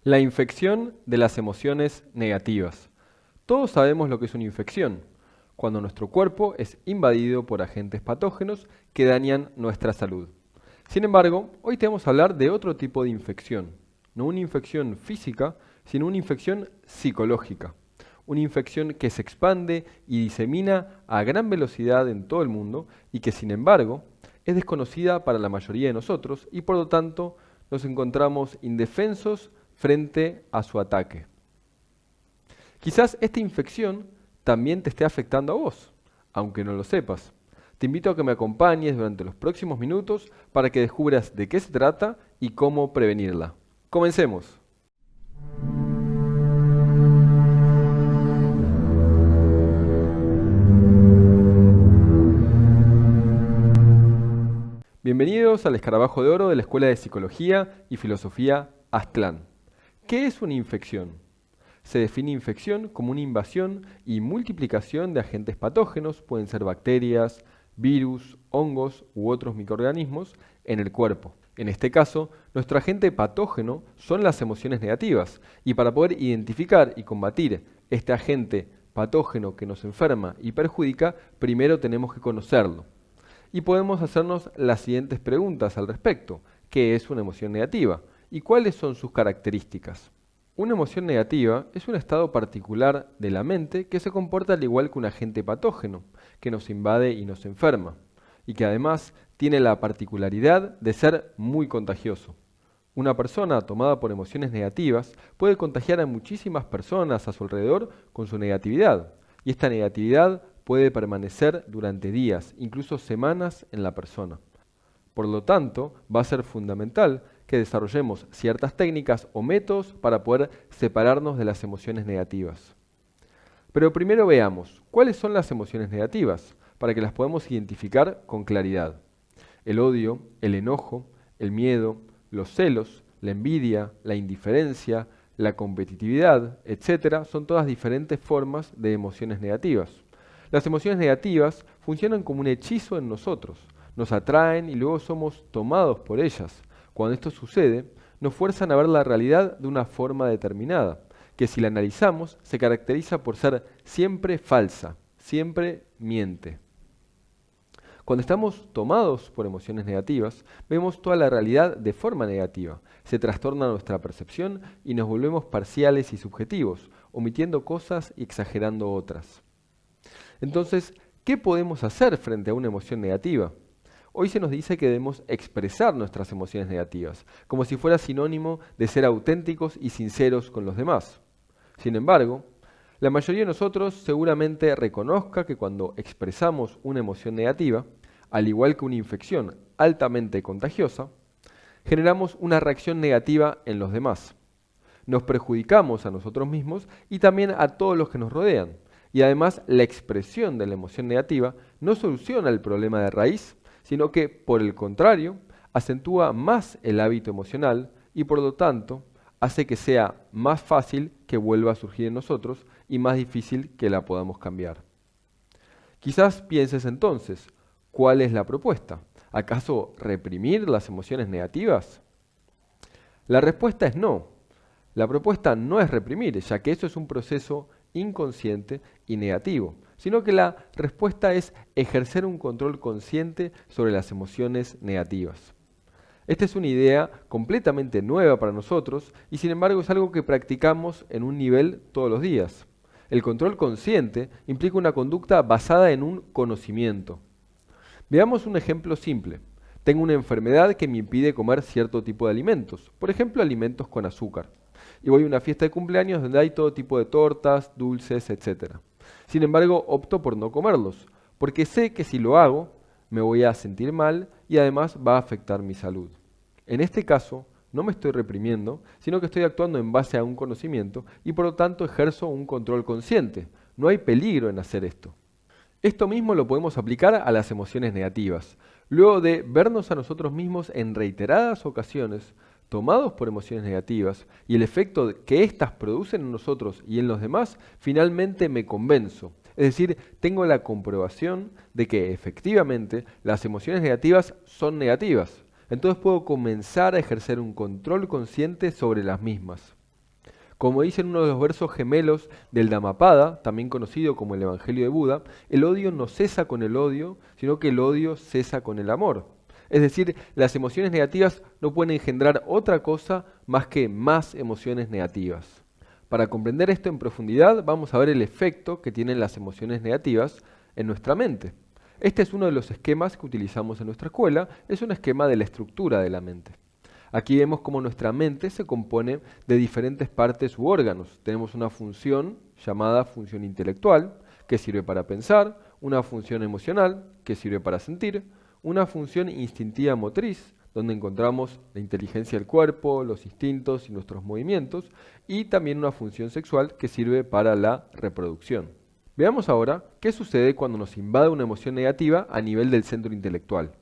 La infección de las emociones negativas. Todos sabemos lo que es una infección, cuando nuestro cuerpo es invadido por agentes patógenos que dañan nuestra salud. Sin embargo, hoy te vamos a hablar de otro tipo de infección, no una infección física, sino una infección psicológica. Una infección que se expande y disemina a gran velocidad en todo el mundo y que, sin embargo, es desconocida para la mayoría de nosotros y por lo tanto nos encontramos indefensos frente a su ataque. Quizás esta infección también te esté afectando a vos, aunque no lo sepas. Te invito a que me acompañes durante los próximos minutos para que descubras de qué se trata y cómo prevenirla. Comencemos. Bienvenidos al Escarabajo de Oro de la Escuela de Psicología y Filosofía Aztlán. ¿Qué es una infección? Se define infección como una invasión y multiplicación de agentes patógenos, pueden ser bacterias, virus, hongos u otros microorganismos, en el cuerpo. En este caso, nuestro agente patógeno son las emociones negativas, y para poder identificar y combatir este agente patógeno que nos enferma y perjudica, primero tenemos que conocerlo. Y podemos hacernos las siguientes preguntas al respecto. ¿Qué es una emoción negativa? ¿Y cuáles son sus características? Una emoción negativa es un estado particular de la mente que se comporta al igual que un agente patógeno, que nos invade y nos enferma, y que además tiene la particularidad de ser muy contagioso. Una persona tomada por emociones negativas puede contagiar a muchísimas personas a su alrededor con su negatividad, y esta negatividad puede permanecer durante días, incluso semanas en la persona. Por lo tanto, va a ser fundamental que desarrollemos ciertas técnicas o métodos para poder separarnos de las emociones negativas. Pero primero veamos, ¿cuáles son las emociones negativas? Para que las podamos identificar con claridad. El odio, el enojo, el miedo, los celos, la envidia, la indiferencia, la competitividad, etc., son todas diferentes formas de emociones negativas. Las emociones negativas funcionan como un hechizo en nosotros, nos atraen y luego somos tomados por ellas. Cuando esto sucede, nos fuerzan a ver la realidad de una forma determinada, que si la analizamos se caracteriza por ser siempre falsa, siempre miente. Cuando estamos tomados por emociones negativas, vemos toda la realidad de forma negativa. Se trastorna nuestra percepción y nos volvemos parciales y subjetivos, omitiendo cosas y exagerando otras. Entonces, ¿qué podemos hacer frente a una emoción negativa? Hoy se nos dice que debemos expresar nuestras emociones negativas, como si fuera sinónimo de ser auténticos y sinceros con los demás. Sin embargo, la mayoría de nosotros seguramente reconozca que cuando expresamos una emoción negativa, al igual que una infección altamente contagiosa, generamos una reacción negativa en los demás. Nos perjudicamos a nosotros mismos y también a todos los que nos rodean. Y además, la expresión de la emoción negativa no soluciona el problema de raíz, sino que, por el contrario, acentúa más el hábito emocional y, por lo tanto, hace que sea más fácil que vuelva a surgir en nosotros y más difícil que la podamos cambiar. Quizás pienses entonces, ¿cuál es la propuesta? ¿Acaso reprimir las emociones negativas? La respuesta es no. La propuesta no es reprimir, ya que eso es un proceso inconsciente y negativo, sino que la respuesta es ejercer un control consciente sobre las emociones negativas. Esta es una idea completamente nueva para nosotros y sin embargo es algo que practicamos en un nivel todos los días. El control consciente implica una conducta basada en un conocimiento. Veamos un ejemplo simple. Tengo una enfermedad que me impide comer cierto tipo de alimentos, por ejemplo alimentos con azúcar. Y voy a una fiesta de cumpleaños donde hay todo tipo de tortas, dulces, etc. Sin embargo, opto por no comerlos, porque sé que si lo hago, me voy a sentir mal y además va a afectar mi salud. En este caso, no me estoy reprimiendo, sino que estoy actuando en base a un conocimiento y por lo tanto ejerzo un control consciente. No hay peligro en hacer esto. Esto mismo lo podemos aplicar a las emociones negativas. Luego de vernos a nosotros mismos en reiteradas ocasiones, tomados por emociones negativas y el efecto que éstas producen en nosotros y en los demás, finalmente me convenzo. Es decir, tengo la comprobación de que efectivamente las emociones negativas son negativas. Entonces puedo comenzar a ejercer un control consciente sobre las mismas. Como dice en uno de los versos gemelos del Dhammapada, también conocido como el Evangelio de Buda, el odio no cesa con el odio, sino que el odio cesa con el amor. Es decir, las emociones negativas no pueden engendrar otra cosa más que más emociones negativas. Para comprender esto en profundidad, vamos a ver el efecto que tienen las emociones negativas en nuestra mente. Este es uno de los esquemas que utilizamos en nuestra escuela, es un esquema de la estructura de la mente. Aquí vemos cómo nuestra mente se compone de diferentes partes u órganos. Tenemos una función llamada función intelectual, que sirve para pensar, una función emocional, que sirve para sentir, una función instintiva motriz, donde encontramos la inteligencia del cuerpo, los instintos y nuestros movimientos, y también una función sexual que sirve para la reproducción. Veamos ahora qué sucede cuando nos invade una emoción negativa a nivel del centro intelectual.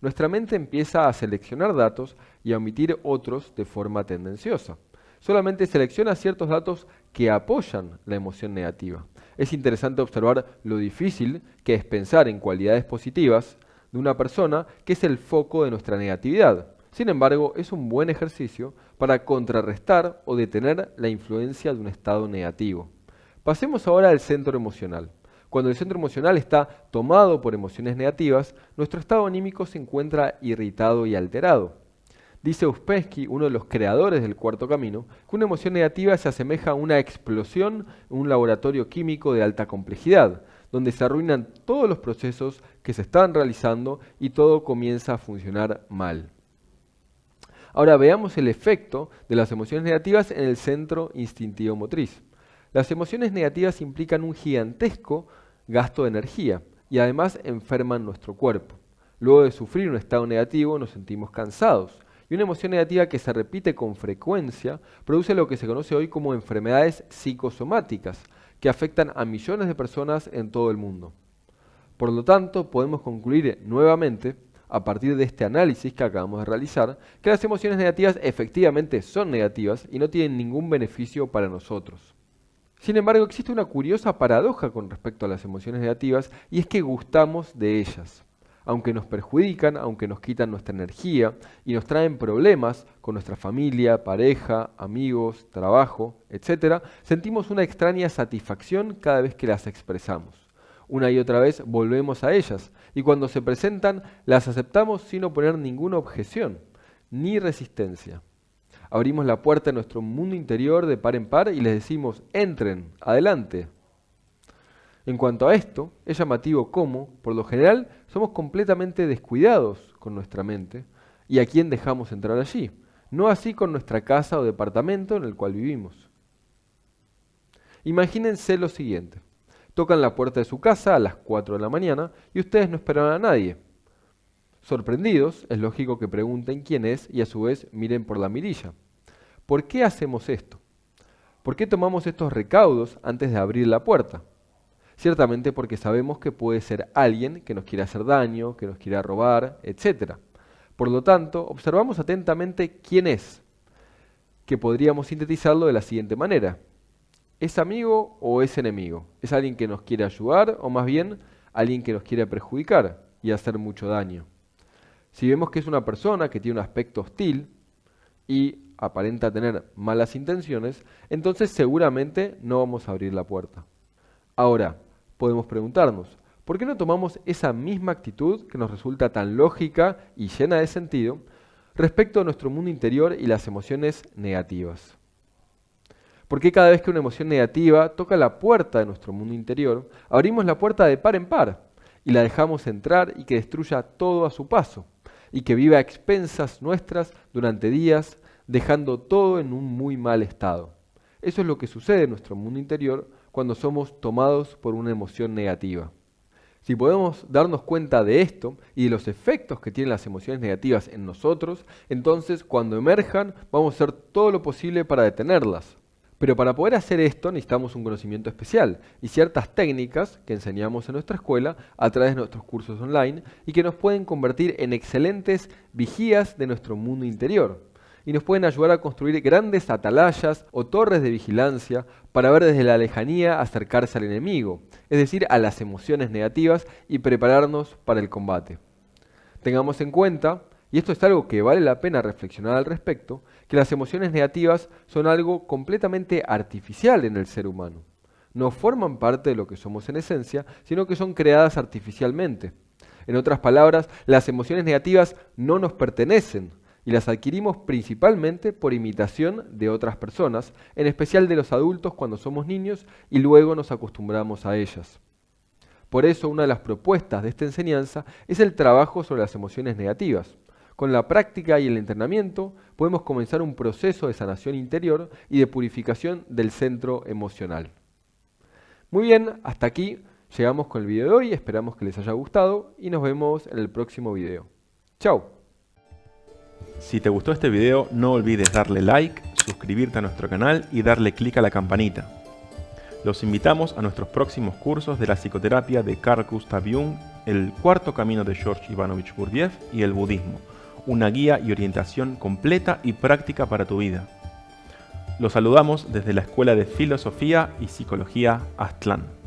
Nuestra mente empieza a seleccionar datos y a omitir otros de forma tendenciosa. Solamente selecciona ciertos datos que apoyan la emoción negativa. Es interesante observar lo difícil que es pensar en cualidades positivas de una persona que es el foco de nuestra negatividad. Sin embargo, es un buen ejercicio para contrarrestar o detener la influencia de un estado negativo. Pasemos ahora al centro emocional. Cuando el centro emocional está tomado por emociones negativas, nuestro estado anímico se encuentra irritado y alterado. Dice Ouspensky, uno de los creadores del cuarto camino, que una emoción negativa se asemeja a una explosión en un laboratorio químico de alta complejidad, donde se arruinan todos los procesos que se están realizando y todo comienza a funcionar mal. Ahora veamos el efecto de las emociones negativas en el centro instintivo motriz. Las emociones negativas implican un gigantesco gasto de energía y además enferman nuestro cuerpo. Luego de sufrir un estado negativo nos sentimos cansados y una emoción negativa que se repite con frecuencia produce lo que se conoce hoy como enfermedades psicosomáticas que afectan a millones de personas en todo el mundo. Por lo tanto, podemos concluir nuevamente, a partir de este análisis que acabamos de realizar, que las emociones negativas efectivamente son negativas y no tienen ningún beneficio para nosotros. Sin embargo, existe una curiosa paradoja con respecto a las emociones negativas y es que gustamos de ellas. Aunque nos perjudican, aunque nos quitan nuestra energía y nos traen problemas con nuestra familia, pareja, amigos, trabajo, etc., sentimos una extraña satisfacción cada vez que las expresamos. Una y otra vez volvemos a ellas y cuando se presentan las aceptamos sin oponer ninguna objeción ni resistencia. Abrimos la puerta de nuestro mundo interior de par en par y les decimos, entren, adelante. En cuanto a esto, es llamativo cómo, por lo general, somos completamente descuidados con nuestra mente y a quién dejamos entrar allí. No así con nuestra casa o departamento en el cual vivimos. Imagínense lo siguiente. Tocan la puerta de su casa a las 4 de la mañana y ustedes no esperaban a nadie. Sorprendidos, es lógico que pregunten quién es y a su vez miren por la mirilla. ¿Por qué hacemos esto? ¿Por qué tomamos estos recaudos antes de abrir la puerta? Ciertamente porque sabemos que puede ser alguien que nos quiera hacer daño, que nos quiera robar, etc. Por lo tanto, observamos atentamente quién es, que podríamos sintetizarlo de la siguiente manera. ¿Es amigo o es enemigo? ¿Es alguien que nos quiere ayudar o más bien alguien que nos quiere perjudicar y hacer mucho daño? Si vemos que es una persona que tiene un aspecto hostil y aparenta tener malas intenciones, entonces seguramente no vamos a abrir la puerta. Ahora, podemos preguntarnos, ¿por qué no tomamos esa misma actitud que nos resulta tan lógica y llena de sentido respecto a nuestro mundo interior y las emociones negativas? ¿Por qué cada vez que una emoción negativa toca la puerta de nuestro mundo interior, abrimos la puerta de par en par y la dejamos entrar y que destruya todo a su paso y que viva a expensas nuestras durante días, dejando todo en un muy mal estado? Eso es lo que sucede en nuestro mundo interior cuando somos tomados por una emoción negativa. Si podemos darnos cuenta de esto y de los efectos que tienen las emociones negativas en nosotros, entonces cuando emerjan vamos a hacer todo lo posible para detenerlas. Pero para poder hacer esto necesitamos un conocimiento especial y ciertas técnicas que enseñamos en nuestra escuela a través de nuestros cursos online y que nos pueden convertir en excelentes vigías de nuestro mundo interior y nos pueden ayudar a construir grandes atalayas o torres de vigilancia para ver desde la lejanía acercarse al enemigo, es decir, a las emociones negativas y prepararnos para el combate. Tengamos en cuenta y esto es algo que vale la pena reflexionar al respecto, que las emociones negativas son algo completamente artificial en el ser humano. No forman parte de lo que somos en esencia, sino que son creadas artificialmente. En otras palabras, las emociones negativas no nos pertenecen y las adquirimos principalmente por imitación de otras personas, en especial de los adultos cuando somos niños y luego nos acostumbramos a ellas. Por eso, una de las propuestas de esta enseñanza es el trabajo sobre las emociones negativas. Con la práctica y el entrenamiento podemos comenzar un proceso de sanación interior y de purificación del centro emocional. Muy bien, hasta aquí llegamos con el video de hoy, esperamos que les haya gustado y nos vemos en el próximo video. ¡Chao! Si te gustó este video, no olvides darle like, suscribirte a nuestro canal y darle clic a la campanita. Los invitamos a nuestros próximos cursos de la psicoterapia de Carl Gustav Jung, el cuarto camino de George Ivanovich Gurdjieff y el budismo, una guía y orientación completa y práctica para tu vida. Los saludamos desde la Escuela de Filosofía y Psicología Aztlán.